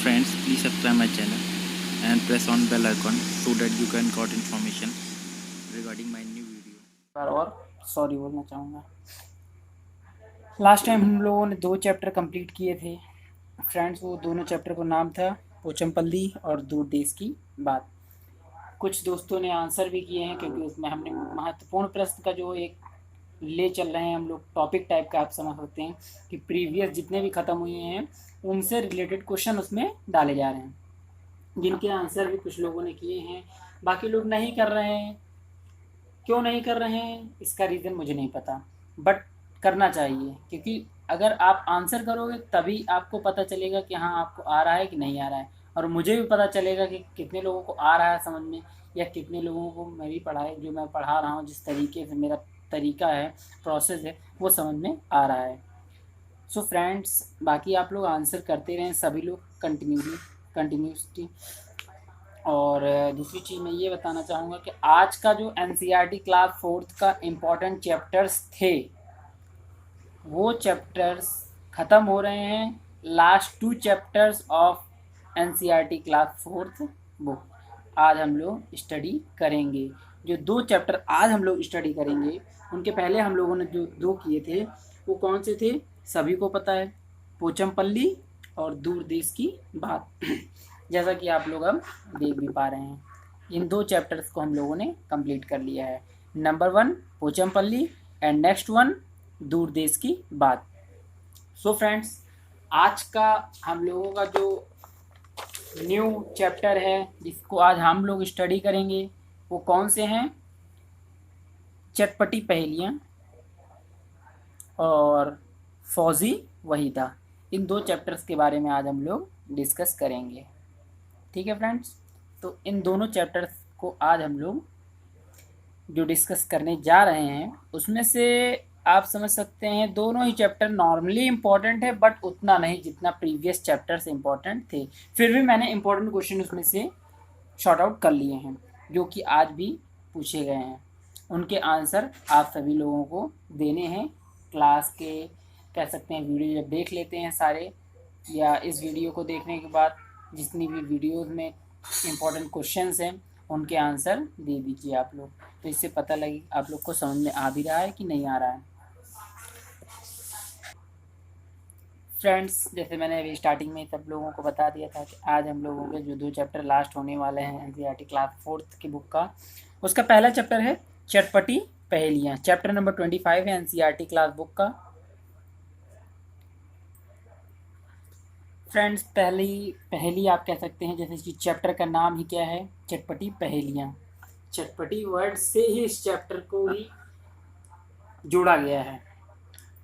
Friends, please subscribe my channel and press on bell icon so that you can got information regarding my new video. और sorry बोलना चाहूँगा। Last time हम लोगों ने 2 chapter complete किए थे friends. वो दोनों चैप्टर का नाम था पोचमपल्ली और दूर देश की बात। कुछ दोस्तों ने आंसर भी किए हैं क्योंकि उसमें हमने महत्वपूर्ण प्रश्न का जो एक ले चल रहे हैं हम लोग, टॉपिक टाइप का आप समझ सकते हैं कि प्रीवियस जितने भी ख़त्म हुए हैं उनसे रिलेटेड क्वेश्चन उसमें डाले जा रहे हैं, जिनके आंसर भी कुछ लोगों ने किए हैं, बाकी लोग नहीं कर रहे हैं। क्यों नहीं कर रहे हैं इसका रीज़न मुझे नहीं पता, बट करना चाहिए क्योंकि अगर आप आंसर करोगे तभी आपको पता चलेगा कि हाँ आपको आ रहा है कि नहीं आ रहा है, और मुझे भी पता चलेगा कि कितने लोगों को आ रहा है समझ में, या कितने लोगों को मेरी पढ़ाई जो मैं पढ़ा रहा हूँ, जिस तरीके से मेरा तरीका है, प्रोसेस है, वो समझ में आ रहा है। सो फ्रेंड्स, बाकी आप लोग आंसर करते रहें सभी लोग कंटिन्यूसली। और दूसरी चीज़ मैं ये बताना चाहूँगा कि आज का जो एनसीईआरटी क्लास 4th का इम्पोर्टेंट चैप्टर्स थे वो चैप्टर्स ख़त्म हो रहे हैं। Last 2 chapters of NCERT class 4th book आज हम लोग स्टडी करेंगे। जो 2 चैप्टर आज हम लोग स्टडी करेंगे उनके पहले हम लोगों ने जो 2 किए थे वो कौन से थे सभी को पता है, पोचमपल्ली और दूर देश की बात। जैसा कि आप लोग अब देख भी पा रहे हैं, इन 2 चैप्टर्स को हम लोगों ने कंप्लीट कर लिया है। नंबर 1 पोचमपल्ली एंड नेक्स्ट 1 दूर देश की बात। सो फ्रेंड्स, आज का हम लोगों का जो न्यू चैप्टर है जिसको आज हम लोग स्टडी करेंगे वो कौन से हैं, चटपटी पहेलियाँ और फौजी वहीदा। इन 2 चैप्टर्स के बारे में आज हम लोग डिस्कस करेंगे। ठीक है फ्रेंड्स, तो इन दोनों चैप्टर्स को आज हम लोग जो डिस्कस करने जा रहे हैं उसमें से आप समझ सकते हैं दोनों ही चैप्टर नॉर्मली इम्पॉर्टेंट है, बट उतना नहीं जितना प्रीवियस चैप्टर्स इम्पॉर्टेंट थे। फिर भी मैंने इम्पॉर्टेंट क्वेश्चन उसमें से शॉर्ट आउट कर लिए हैं जो कि आज भी पूछे गए हैं। उनके आंसर आप सभी लोगों को देने हैं क्लास के, कह सकते हैं वीडियो जब देख लेते हैं सारे, या इस वीडियो को देखने के बाद जितनी भी वीडियोस में इम्पोर्टेंट क्वेश्चंस हैं उनके आंसर दे दीजिए आप लोग, तो इससे पता लगे आप लोग को समझ में आ भी रहा है कि नहीं आ रहा है। फ्रेंड्स, जैसे मैंने अभी स्टार्टिंग में सब लोगों को बता दिया था कि आज हम लोगों के जो 2 चैप्टर लास्ट होने वाले हैं एनसीईआरटी क्लास 4th की बुक का, उसका पहला चैप्टर है चटपटी पहेलियाँ। चैप्टर नंबर 25 है एनसीईआरटी क्लास बुक का। फ्रेंड्स, पहली आप कह सकते हैं, जैसे कि चैप्टर का नाम ही क्या है, चटपटी पहेलियाँ। चटपटी वर्ड से ही इस चैप्टर को ही जोड़ा गया है,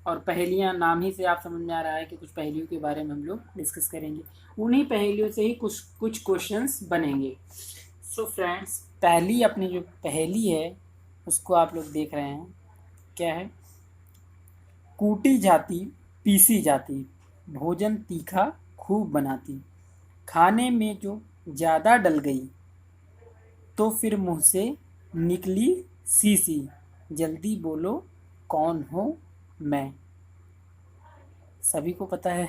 और पहेलियाँ नाम ही से आप समझ में आ रहा है कि कुछ पहेलियों के बारे में हम लोग डिस्कस करेंगे। उन्हीं पहेलियों से ही कुछ क्वेश्चंस बनेंगे। सो फ्रेंड्स, पहली अपनी जो पहेली है उसको आप लोग देख रहे हैं, क्या है, कूटी जाती पीसी जाती, भोजन तीखा खूब बनाती, खाने में जो ज़्यादा डल गई तो फिर मुँह से निकली सी, जल्दी बोलो कौन हो मैं। सभी को पता है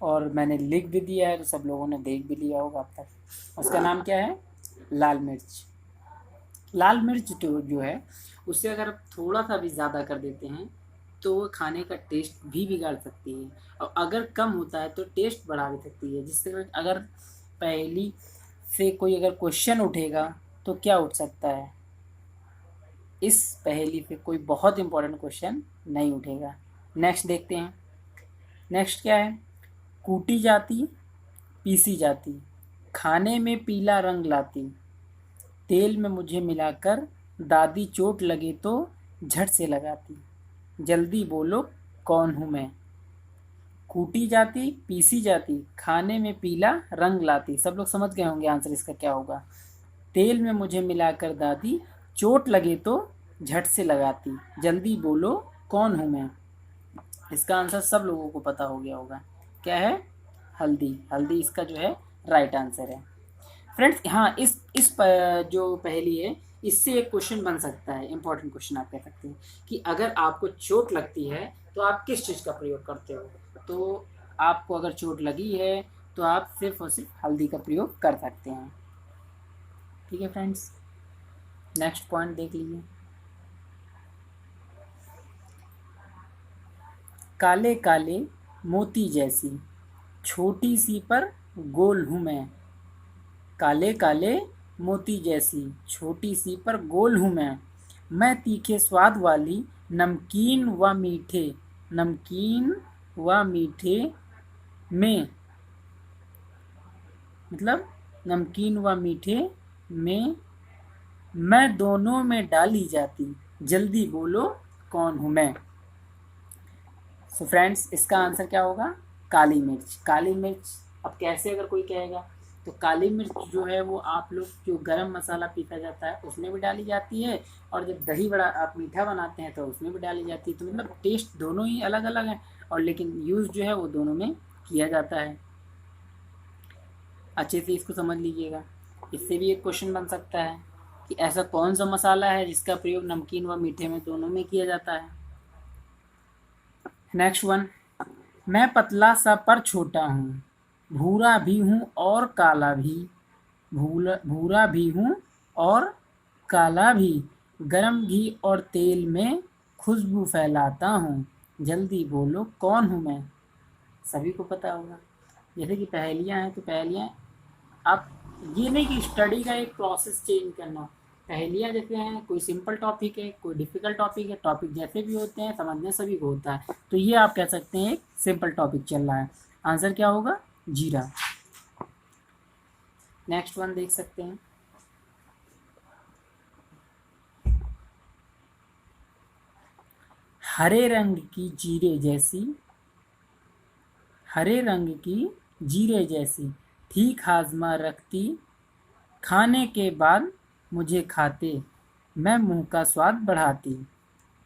और मैंने लिख भी दिया है तो सब लोगों ने देख भी लिया होगा अब तक। उसका नाम क्या है, लाल मिर्च। लाल मिर्च जो है उससे अगर थोड़ा सा भी ज़्यादा कर देते हैं तो वो खाने का टेस्ट भी बिगाड़ सकती है, और अगर कम होता है तो टेस्ट बढ़ा भी सकती है। जिससे अगर पहली से कोई अगर क्वेश्चन उठेगा तो क्या उठ सकता है, इस पहेली पे कोई बहुत इंपॉर्टेंट क्वेश्चन नहीं उठेगा। नेक्स्ट देखते हैं, नेक्स्ट क्या है, कूटी जाती पीसी जाती, खाने में पीला रंग लाती, तेल में मुझे मिलाकर दादी चोट लगे तो झट से लगाती, जल्दी बोलो कौन हूँ मैं। कूटी जाती पीसी जाती, खाने में पीला रंग लाती, सब लोग समझ गए होंगे आंसर इसका क्या होगा। तेल में मुझे मिलाकर दादी चोट लगे तो झट से लगाती, जल्दी बोलो कौन हूँ मैं। इसका आंसर सब लोगों को पता हो गया होगा, क्या है, हल्दी। हल्दी इसका जो है राइट आंसर है। फ्रेंड्स, हाँ, जो पहेली है इससे एक क्वेश्चन बन सकता है, इंपॉर्टेंट क्वेश्चन आप कह सकते हैं कि अगर आपको चोट लगती है तो आप किस चीज़ का प्रयोग करते हो। तो आपको अगर चोट लगी है तो आप सिर्फ और सिर्फ हल्दी का प्रयोग कर सकते हैं। ठीक है फ्रेंड्स, नेक्स्ट पॉइंट देख लीजिए। काले काले मोती जैसी छोटी सी पर गोल हूँ मैं। काले काले मोती जैसी छोटी सी पर गोल हूँ मैं तीखे स्वाद वाली नमकीन व मीठे में, मतलब नमकीन व मीठे में मैं दोनों में डाली जाती, जल्दी बोलो कौन हूँ मैं। सो फ्रेंड्स, इसका आंसर क्या होगा? काली मिर्च। काली मिर्च अब कैसे अगर कोई कहेगा तो काली मिर्च जो है वो आप लोग जो गरम मसाला पीसा जाता है उसमें भी डाली जाती है, और जब दही बड़ा आप मीठा बनाते हैं तो उसमें भी डाली जाती है। तो मतलब टेस्ट दोनों ही अलग अलग है, और लेकिन यूज़ जो है वो दोनों में किया जाता है। अच्छे से इसको समझ लीजिएगा। इससे भी एक क्वेश्चन बन सकता है कि ऐसा कौन सा मसाला है जिसका प्रयोग नमकीन व मीठे में दोनों में किया जाता है। नेक्स्ट वन, मैं पतला सा पर छोटा हूँ, भूरा भी हूँ और काला भी, भूरा भी हूँ और काला भी, गरम घी और तेल में खुशबू फैलाता हूँ, जल्दी बोलो कौन हूँ मैं। सभी को पता होगा। जैसे कि पहेलियाँ हैं तो पहेलियाँ आप ये नहीं कि स्टडी का एक प्रोसेस चेंज करना। पहेलियाँ जैसे हैं, कोई सिंपल टॉपिक है, कोई डिफ़िकल्ट टॉपिक है, टॉपिक जैसे भी होते हैं समझने सभी को होता है। तो ये आप कह सकते हैं एक सिंपल टॉपिक चल रहा है। आंसर क्या होगा? जीरा। नेक्स्ट वन देख सकते हैं। हरे रंग की जीरे जैसी ठीक हाजमा रखती, खाने के बाद मुझे खाते, मैं मुंह का स्वाद बढ़ाती,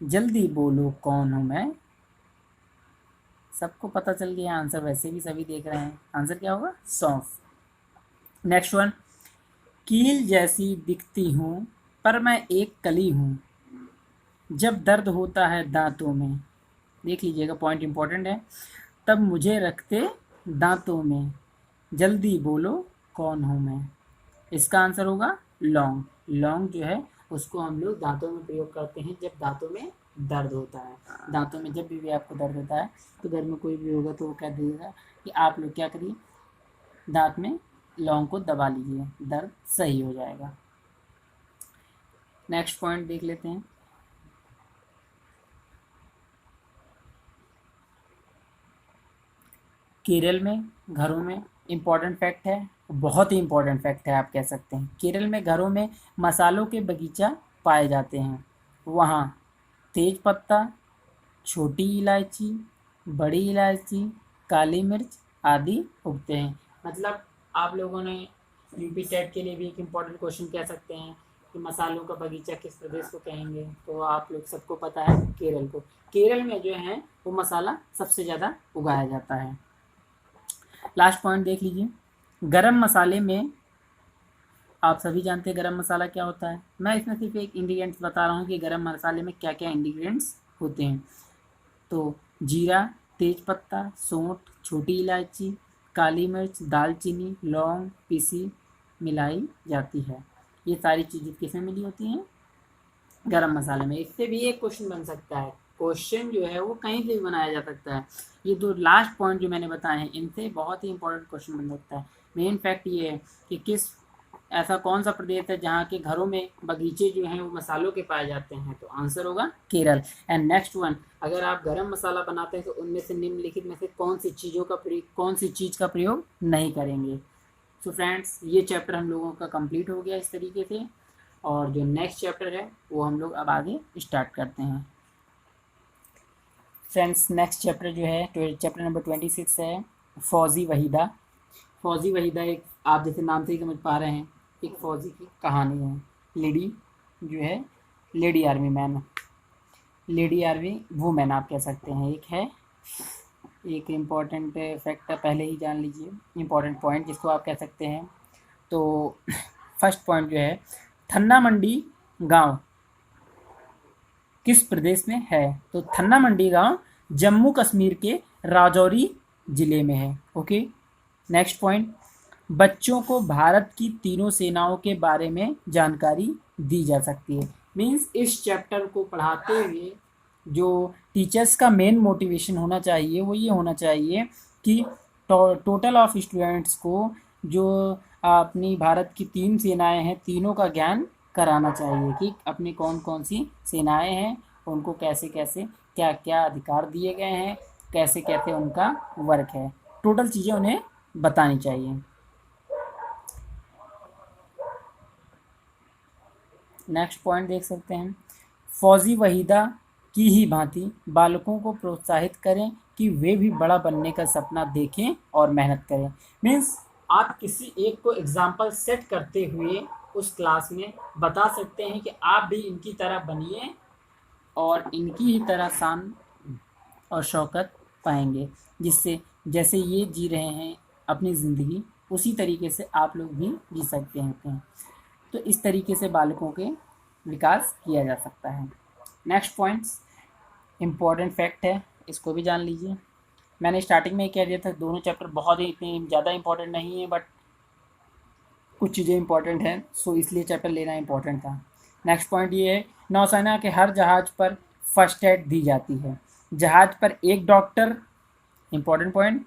जल्दी बोलो कौन हूँ मैं। सबको पता चल गया आंसर, वैसे भी सभी देख रहे हैं। आंसर क्या होगा? सौंफ। नेक्स्ट वन, कील जैसी दिखती हूँ पर मैं एक कली हूँ, जब दर्द होता है दांतों में, देख लीजिएगा पॉइंट इंपॉर्टेंट है, तब मुझे रखते दांतों में, जल्दी बोलो कौन हूँ मैं। इसका आंसर होगा लौंग। लौंग जो है उसको हम लोग दांतों में प्रयोग करते हैं जब दांतों में दर्द होता है। दांतों में जब भी आपको दर्द होता है तो घर में कोई भी होगा तो वो कह देगा कि आप लोग क्या करिए, दांत में लौंग को दबा लीजिए, दर्द सही हो जाएगा। नेक्स्ट पॉइंट देख लेते हैं। केरल में घरों में इम्पॉर्टेंट फैक्ट है, बहुत ही इम्पॉर्टेंट फैक्ट है आप कह सकते हैं। केरल में घरों में मसालों के बगीचा पाए जाते हैं। वहाँ तेज पत्ता, छोटी इलायची, बड़ी इलायची, काली मिर्च आदि उगते हैं। मतलब आप लोगों ने यूपी टेट के लिए भी एक इम्पॉर्टेंट क्वेश्चन कह सकते हैं कि मसालों का बगीचा किस प्रदेश को कहेंगे, तो आप लोग सबको पता है केरल को। केरल में जो है वो मसाला सबसे ज़्यादा उगाया जाता है। लास्ट पॉइंट देख लीजिए। गरम मसाले में आप सभी जानते हैं गरम मसाला क्या होता है। मैं इसमें सिर्फ एक इंग्रेडिएंट्स बता रहा हूँ कि गरम मसाले में क्या क्या इंग्रेडिएंट्स होते हैं। तो जीरा, तेज़पत्ता, सौंठ, छोटी इलायची, काली मिर्च, दालचीनी, लौंग पीसी मिलाई जाती है। ये सारी चीज़ें किसमें मिली होती हैं? गरम मसाले में। इससे भी एक क्वेश्चन बन सकता है। क्वेश्चन जो है वो कहीं से भी बनाया जा सकता है। ये दो लास्ट पॉइंट जो मैंने बताए हैं इनसे बहुत ही इंपॉर्टेंट क्वेश्चन बन सकता है। मेन फैक्ट ये है कि ऐसा कौन सा प्रदेश है जहाँ के घरों में बगीचे जो हैं वो मसालों के पाए जाते हैं, तो आंसर होगा केरल। एंड नेक्स्ट वन, अगर आप गरम मसाला बनाते हैं तो उनमें से निम्नलिखित में से कौन सी चीज़ का प्रयोग नहीं करेंगे। सो फ्रेंड्स, ये चैप्टर हम लोगों का कंप्लीट हो गया इस तरीके से, और जो नेक्स्ट चैप्टर है वो हम लोग अब आगे स्टार्ट करते हैं। फ्रेंड्स, नेक्स्ट चैप्टर जो है चैप्टर नंबर 26 है फौजी वहीदा। फौजी वहीदा एक, आप जैसे नाम से ही समझ पा रहे हैं, एक फौजी की कहानी है। लेडी जो है lady army man, lady army women आप कह सकते हैं। एक इम्पॉर्टेंट फैक्ट पहले ही जान लीजिए, इम्पॉर्टेंट पॉइंट जिसको आप कह सकते हैं। तो फर्स्ट पॉइंट जो है, थन्ना मंडी गांव किस प्रदेश में है? तो थन्ना मंडी गांव जम्मू कश्मीर के राजौरी ज़िले में है। ओके, नेक्स्ट पॉइंट, बच्चों को भारत की तीनों सेनाओं के बारे में जानकारी दी जा सकती है। मीन्स इस चैप्टर को पढ़ाते हुए जो टीचर्स का मेन मोटिवेशन होना चाहिए वो ये होना चाहिए कि टोटल ऑफ स्टूडेंट्स को जो अपनी भारत की 3 सेनाएं हैं तीनों का ज्ञान कराना चाहिए कि अपनी कौन कौन सी सेनाएं हैं, उनको कैसे कैसे क्या क्या अधिकार दिए गए हैं, कैसे कैसे उनका वर्क है, टोटल चीज़ें उन्हें बतानी चाहिए। नेक्स्ट पॉइंट देख सकते हैं, फौजी वहीदा की ही भांति बालकों को प्रोत्साहित करें कि वे भी बड़ा बनने का सपना देखें और मेहनत करें। मीन्स आप किसी एक को एग्जाम्पल सेट करते हुए उस क्लास में बता सकते हैं कि आप भी इनकी तरह बनिए और इनकी ही तरह शान और शौकत पाएंगे, जिससे जैसे ये जी रहे हैं अपनी ज़िंदगी उसी तरीके से आप लोग भी जी सकते हैं। तो इस तरीके से बालकों के विकास किया जा सकता है। नेक्स्ट पॉइंट्स इम्पॉर्टेंट फैक्ट है, इसको भी जान लीजिए। मैंने स्टार्टिंग में कह दिया था दोनों चैप्टर बहुत ही इतने ज़्यादा इंपॉर्टेंट नहीं है, बट कुछ चीज़ें इंपॉर्टेंट हैं, सो इसलिए चैप्टर लेना इंपॉर्टेंट था। नेक्स्ट पॉइंट ये है, नौसेना के हर जहाज़ पर फर्स्ट एड दी जाती है। जहाज़ पर एक डॉक्टर, इंपॉर्टेंट पॉइंट,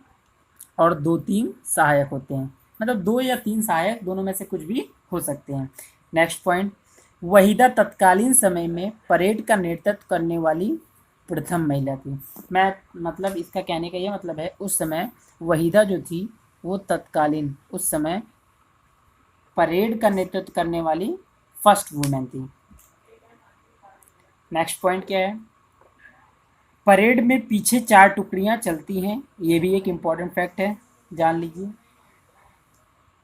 और 2-3 सहायक होते हैं, मतलब 2 या 3 सहायक, दोनों में से कुछ भी हो सकते हैं। नेक्स्ट पॉइंट, वहीदा तत्कालीन समय में परेड का नेतृत्व करने वाली प्रथम महिला थी। मैं मतलब इसका कहने का ये मतलब है उस समय वहीदा जो थी वो तत्कालीन उस समय परेड का नेतृत्व करने वाली फर्स्ट वुमेन थी। नेक्स्ट पॉइंट क्या है, परेड में पीछे 4 टुकड़ियां चलती हैं, ये भी एक इम्पॉर्टेंट फैक्ट है, जान लीजिए।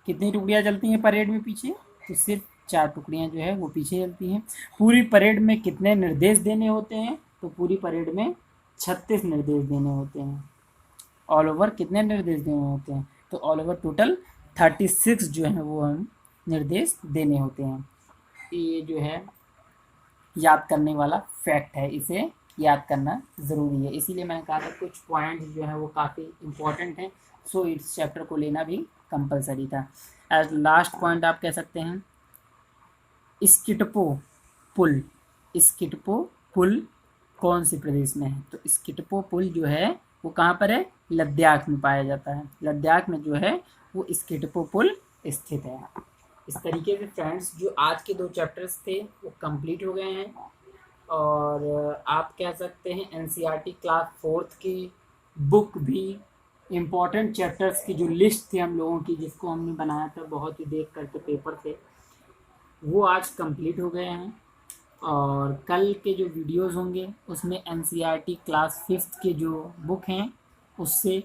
कितनी टुकड़ियां चलती हैं परेड में पीछे, तो सिर्फ 4 टुकड़ियां जो है वो पीछे चलती हैं। पूरी परेड में कितने निर्देश देने होते हैं, तो पूरी परेड में 36 निर्देश देने होते हैं। ऑल ओवर कितने निर्देश देने होते हैं, तो ऑल ओवर टोटल 36 जो है वो हम निर्देश देने होते हैं। ये जो है याद करने वाला फैक्ट है, इसे याद करना ज़रूरी है, इसीलिए मैंने कहा था कुछ पॉइंट्स जो है वो काफ़ी इम्पोर्टेंट हैं, सो इस चैप्टर को लेना भी कंपलसरी था। एज लास्ट पॉइंट आप कह सकते हैं स्किटपो पुल। स्किटपो पुल कौन से प्रदेश में है, तो स्किटपो पुल जो है वो कहाँ पर है, लद्दाख में पाया जाता है। लद्दाख में जो है वो स्किटपो पुल स्थित है। इस तरीके से फ्रेंड्स जो आज के 2 चैप्टर्स थे वो कंप्लीट हो गए हैं, और आप कह सकते हैं एनसीईआरटी क्लास 4th की बुक भी इम्पॉर्टेंट चैप्टर्स की जो लिस्ट थी हम लोगों की जिसको हमने बनाया था बहुत ही देख करके पेपर से, वो आज कंप्लीट हो गए हैं। और कल के जो वीडियोस होंगे उसमें एनसीईआरटी क्लास 5th के जो बुक हैं उससे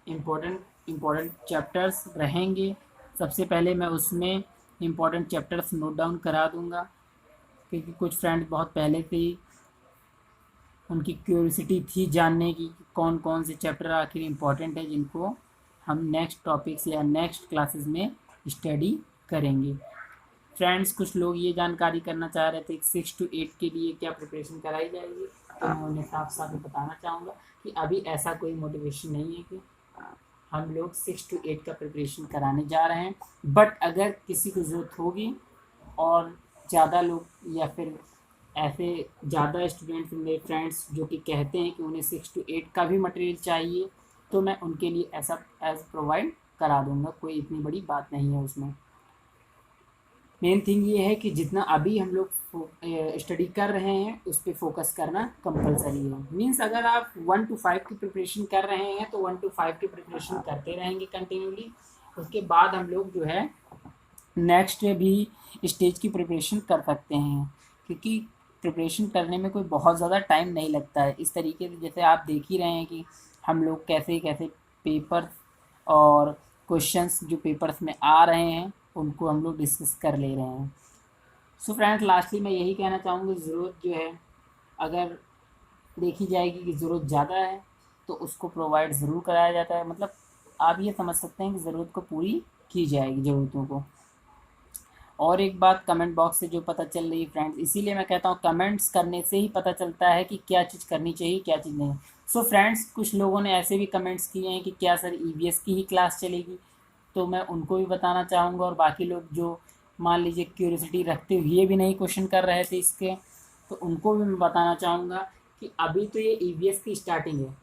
इम्पॉर्टेंट चैप्टर्स रहेंगे। सबसे पहले मैं उसमें इम्पॉर्टेंट चैप्टर्स नोट डाउन करा दूंगा, क्योंकि कुछ फ्रेंड्स बहुत पहले से ही उनकी क्यूरियोसिटी थी जानने की कि कौन कौन से चैप्टर आखिर इम्पॉर्टेंट है जिनको हम नेक्स्ट टॉपिक्स या नेक्स्ट क्लासेस में स्टडी करेंगे। फ्रेंड्स कुछ लोग ये जानकारी करना चाह रहे थे कि 6 to 8 के लिए क्या प्रिपरेशन कराई जाएगी, तो मैं उन्हें साफ साफ बताना चाहूँगा कि अभी ऐसा कोई मोटिवेशन नहीं है कि हम लोग 6 to 8 का प्रिपरेशन कराने जा रहे हैं। बट अगर किसी को ज़रूरत होगी और ज़्यादा लोग या फिर ऐसे ज़्यादा स्टूडेंट्स मेरे फ्रेंड्स जो कि कहते हैं कि उन्हें 6 to 8 का भी मटेरियल चाहिए, तो मैं उनके लिए ऐसा प्रोवाइड करा दूँगा, कोई इतनी बड़ी बात नहीं है उसमें। मेन थिंग ये है कि जितना अभी हम लोग स्टडी कर रहे हैं उस पर फोकस करना कंपलसरी है। मींस अगर आप 1 to 5 की प्रिपरेशन कर रहे हैं तो 1 to 5 की प्रिपरेशन करते रहेंगे कंटिन्यूली, उसके बाद हम लोग जो है नेक्स्ट भी स्टेज की प्रिपरेशन कर सकते हैं, क्योंकि प्रिपरेशन करने में कोई बहुत ज़्यादा टाइम नहीं लगता है। इस तरीके से जैसे आप देख ही रहे हैं कि हम लोग कैसे कैसे पेपर और क्वेश्चंस जो पेपर्स में आ रहे हैं उनको हम लोग डिस्कस कर ले रहे हैं। सो फ्रेंड्स लास्टली मैं यही कहना चाहूँगा, ज़रूरत जो है अगर देखी जाएगी कि ज़रूरत ज़्यादा है तो उसको प्रोवाइड ज़रूर कराया जाता है, मतलब आप ये समझ सकते हैं कि ज़रूरत को पूरी की जाएगी ज़रूरतों को। और एक बात कमेंट बॉक्स से जो पता चल रही है फ्रेंड्स, इसीलिए मैं कहता हूँ कमेंट्स करने से ही पता चलता है कि क्या चीज़ करनी चाहिए क्या चीज़ नहीं। सो फ्रेंड्स, कुछ लोगों ने ऐसे भी कमेंट्स किए हैं कि क्या सर ईवीएस की ही क्लास चलेगी, तो मैं उनको भी बताना चाहूँगा। और बाकी लोग जो मान लीजिए क्यूरियोसिटी रखते हुए भी नहीं क्वेश्चन कर रहे थे इसके, तो उनको भी मैं बताना चाहूँगा कि अभी तो ये ईवीएस की स्टार्टिंग है।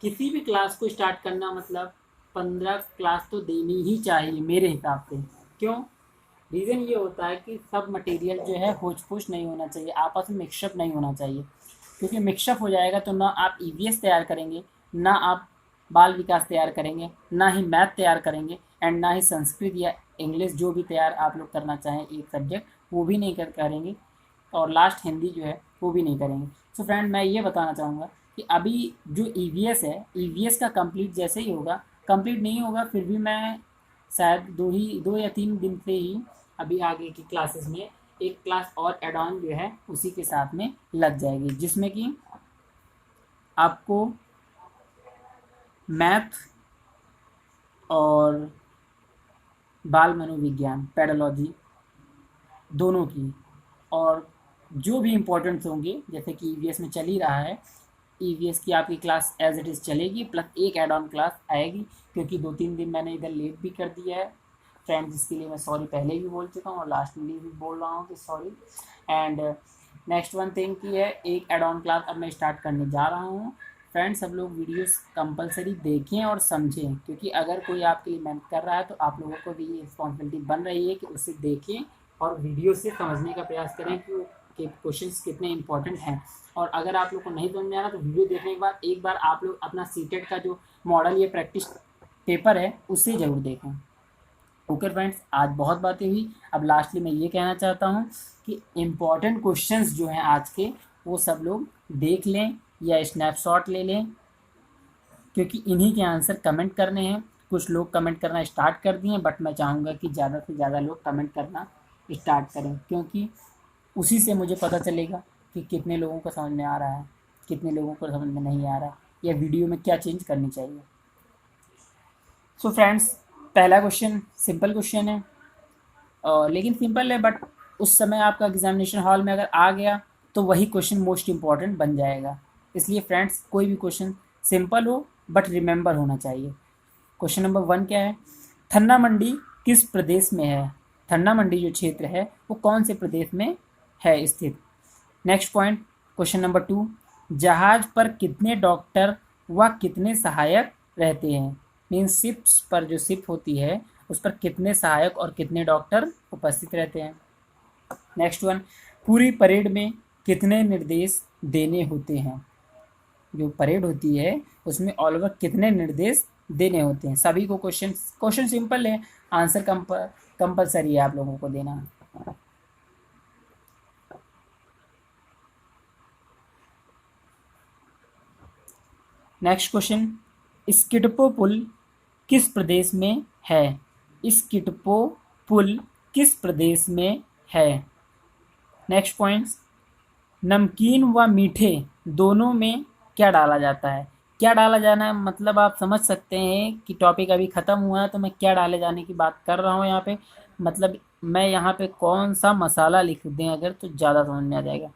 किसी भी क्लास को स्टार्ट करना मतलब 15 क्लास तो देनी ही चाहिए मेरे हिसाब से। क्यों? रीज़न ये होता है कि सब मटेरियल जो है होच पोच नहीं होना चाहिए, आपस में मिक्सअप नहीं होना चाहिए। क्योंकि मिक्सअप हो जाएगा तो ना आप ईवीएस तैयार करेंगे, ना आप बाल विकास तैयार करेंगे, ना ही मैथ तैयार करेंगे, एंड ना ही संस्कृत या इंग्लिश जो भी तैयार आप लोग करना चाहें एक सब्जेक्ट, वो भी नहीं करेंगे। और लास्ट हिंदी जो है वो भी नहीं करेंगे। सो फ्रेंड, मैं ये बताना चाहूँगा कि अभी जो ईवीएस है, ईवीएस का कंप्लीट जैसे ही होगा, कंप्लीट नहीं होगा फिर भी मैं शायद 2 या 3 दिन से ही अभी आगे की क्लासेस में एक क्लास और एड ऑन जो है उसी के साथ में लग जाएगी, जिसमें कि आपको मैथ और बाल मनोविज्ञान पेडोलॉजी दोनों की, और जो भी इम्पोर्टेंट्स होंगे जैसे कि ईवीएस में चल ही रहा है, ईवीएस की आपकी क्लास एज इट इज़ चलेगी, प्लस एक एड ऑन क्लास आएगी। क्योंकि 2-3 दिन मैंने इधर लेट भी कर दिया है फ्रेंड्स, जिसके लिए मैं सॉरी पहले भी बोल चुका हूँ और लास्ट में भी बोल रहा हूँ कि sorry. And next one thing की है, एक एड ऑन क्लास अब मैं स्टार्ट करने जा रहा हूँ। फ्रेंड्स, सब लोग वीडियोस कंपलसरी देखें और समझें, क्योंकि अगर कोई आपके लिए मेहनत कर रहा है तो आप लोगों को भी ये रिस्पॉन्सिबिलिटी बन रही है कि उसे देखें और वीडियो से समझने का प्रयास करें कि क्वेश्चंस कितने इंपॉर्टेंट हैं। और अगर आप लोग को नहीं समझ में आ रहा तो वीडियो देखने के बाद एक बार आप लोग अपना सीटेट का जो मॉडल या प्रैक्टिस पेपर है उसे ज़रूर देखें। ओके फ्रेंड्स, आज बहुत बातें हुई, अब लास्टली मैं ये कहना चाहता हूँ कि इम्पॉर्टेंट क्वेश्चंस जो हैं आज के, वो सब लोग देख लें या स्नैपशॉट ले लें, क्योंकि इन्हीं के आंसर कमेंट करने हैं। कुछ लोग कमेंट करना स्टार्ट कर दिए, बट मैं चाहूँगा कि ज़्यादा से ज़्यादा लोग कमेंट करना स्टार्ट करें, क्योंकि उसी से मुझे पता चलेगा कि कितने लोगों को समझ में आ रहा है, कितने लोगों को समझ में नहीं आ रहा, या वीडियो में क्या चेंज करनी चाहिए। सो फ्रेंड्स, पहला क्वेश्चन सिंपल क्वेश्चन है, लेकिन सिंपल है, बट उस समय आपका एग्जामिनेशन हॉल में अगर आ गया तो वही क्वेश्चन मोस्ट इम्पॉर्टेंट बन जाएगा। इसलिए फ्रेंड्स, कोई भी क्वेश्चन सिंपल हो बट रिमेंबर होना चाहिए। क्वेश्चन नंबर 1 क्या है? थन्ना मंडी किस प्रदेश में है? थन्ना मंडी जो क्षेत्र है वो कौन से प्रदेश में है स्थित? नेक्स्ट पॉइंट, क्वेश्चन नंबर 2, जहाज पर कितने डॉक्टर व कितने सहायक रहते हैं? मीन्स शिप्स पर, जो शिप होती है उस पर कितने सहायक और कितने डॉक्टर उपस्थित रहते हैं? नेक्स्ट वन, पूरी परेड में कितने निर्देश देने होते हैं? जो परेड होती है उसमें ऑल ओवर कितने निर्देश देने होते हैं? सभी को क्वेश्चन सिंपल है, आंसर कंपलसरी है आप लोगों को देना। नेक्स्ट क्वेश्चन, स्किटपो पुल किस प्रदेश में है? स्किटपो पुल किस प्रदेश में है? नेक्स्ट पॉइंट, नमकीन व मीठे दोनों में क्या डाला जाता है? क्या डाला जाना है मतलब आप समझ सकते हैं कि टॉपिक अभी ख़त्म हुआ है तो मैं क्या डाले जाने की बात कर रहा हूँ यहाँ पे। मतलब मैं यहाँ पे कौन सा मसाला लिख दें अगर, तो ज़्यादा समझ में आ जाएगा।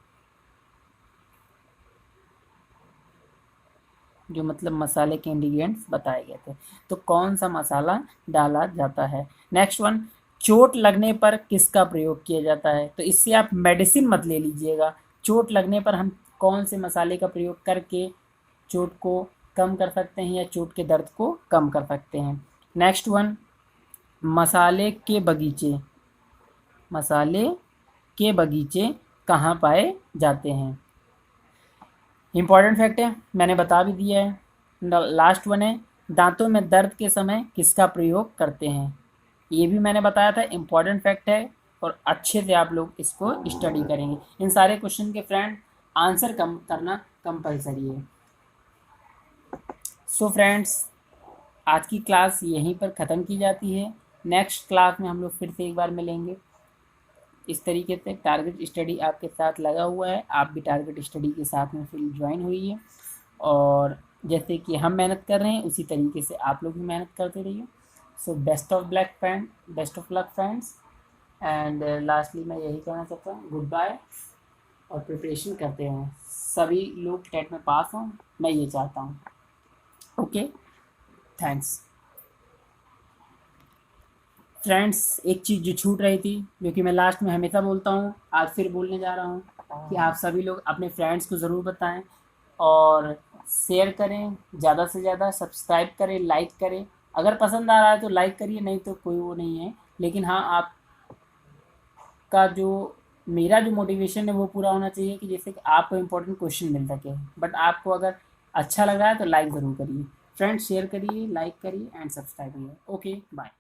जो मतलब मसाले के इंग्रेडिएंट्स बताए गए थे, तो कौन सा मसाला डाला जाता है। नेक्स्ट वन, चोट लगने पर किसका प्रयोग किया जाता है? तो इससे आप मेडिसिन मत ले लीजिएगा। चोट लगने पर हम कौन से मसाले का प्रयोग करके चोट को कम कर सकते हैं या चोट के दर्द को कम कर सकते हैं। नेक्स्ट वन, मसाले के बगीचे, मसाले के बगीचे कहाँ पाए जाते हैं? इम्पॉर्टेंट फैक्ट है, मैंने बता भी दिया है। लास्ट वन है, दांतों में दर्द के समय किसका प्रयोग करते हैं? ये भी मैंने बताया था, इम्पॉर्टेंट फैक्ट है और अच्छे से आप लोग इसको स्टडी करेंगे। इन सारे क्वेश्चन के फ्रेंड आंसर कम करना कंपलसरी है। सो फ्रेंड्स, आज की क्लास यहीं पर ख़त्म की जाती है। नेक्स्ट क्लास में हम लोग फिर से एक बार मिलेंगे। इस तरीके से टारगेट स्टडी आपके साथ लगा हुआ है, आप भी टारगेट स्टडी के साथ में फिर ज्वाइन हुई है, और जैसे कि हम मेहनत कर रहे हैं उसी तरीके से आप लोग भी मेहनत करते रहिए। So best of luck friends. And lastly मैं यही कहना चाहता हूँ, गुड बाय। और प्रिपरेशन करते हैं, सभी लोग टेट में पास हों, मैं ये चाहता हूँ। Okay, thanks friends. एक चीज़ जो छूट रही थी, जो कि मैं लास्ट में हमेशा बोलता हूँ, आज फिर बोलने जा रहा हूँ, कि आप सभी लोग अपने फ्रेंड्स को ज़रूर बताएं और शेयर करें, ज़्यादा से ज़्यादा सब्सक्राइब करें, लाइक करें। अगर पसंद आ रहा है तो लाइक करिए, नहीं तो कोई वो नहीं है। लेकिन हाँ, आपका जो, मेरा जो मोटिवेशन है वो पूरा होना चाहिए, कि जैसे कि आपको इम्पोर्टेंट क्वेश्चन मिल सके। बट आपको अगर अच्छा लग रहा है तो लाइक ज़रूर करिए फ्रेंड्स, शेयर करिए, लाइक करिए एंड सब्सक्राइब करिए। Okay, bye.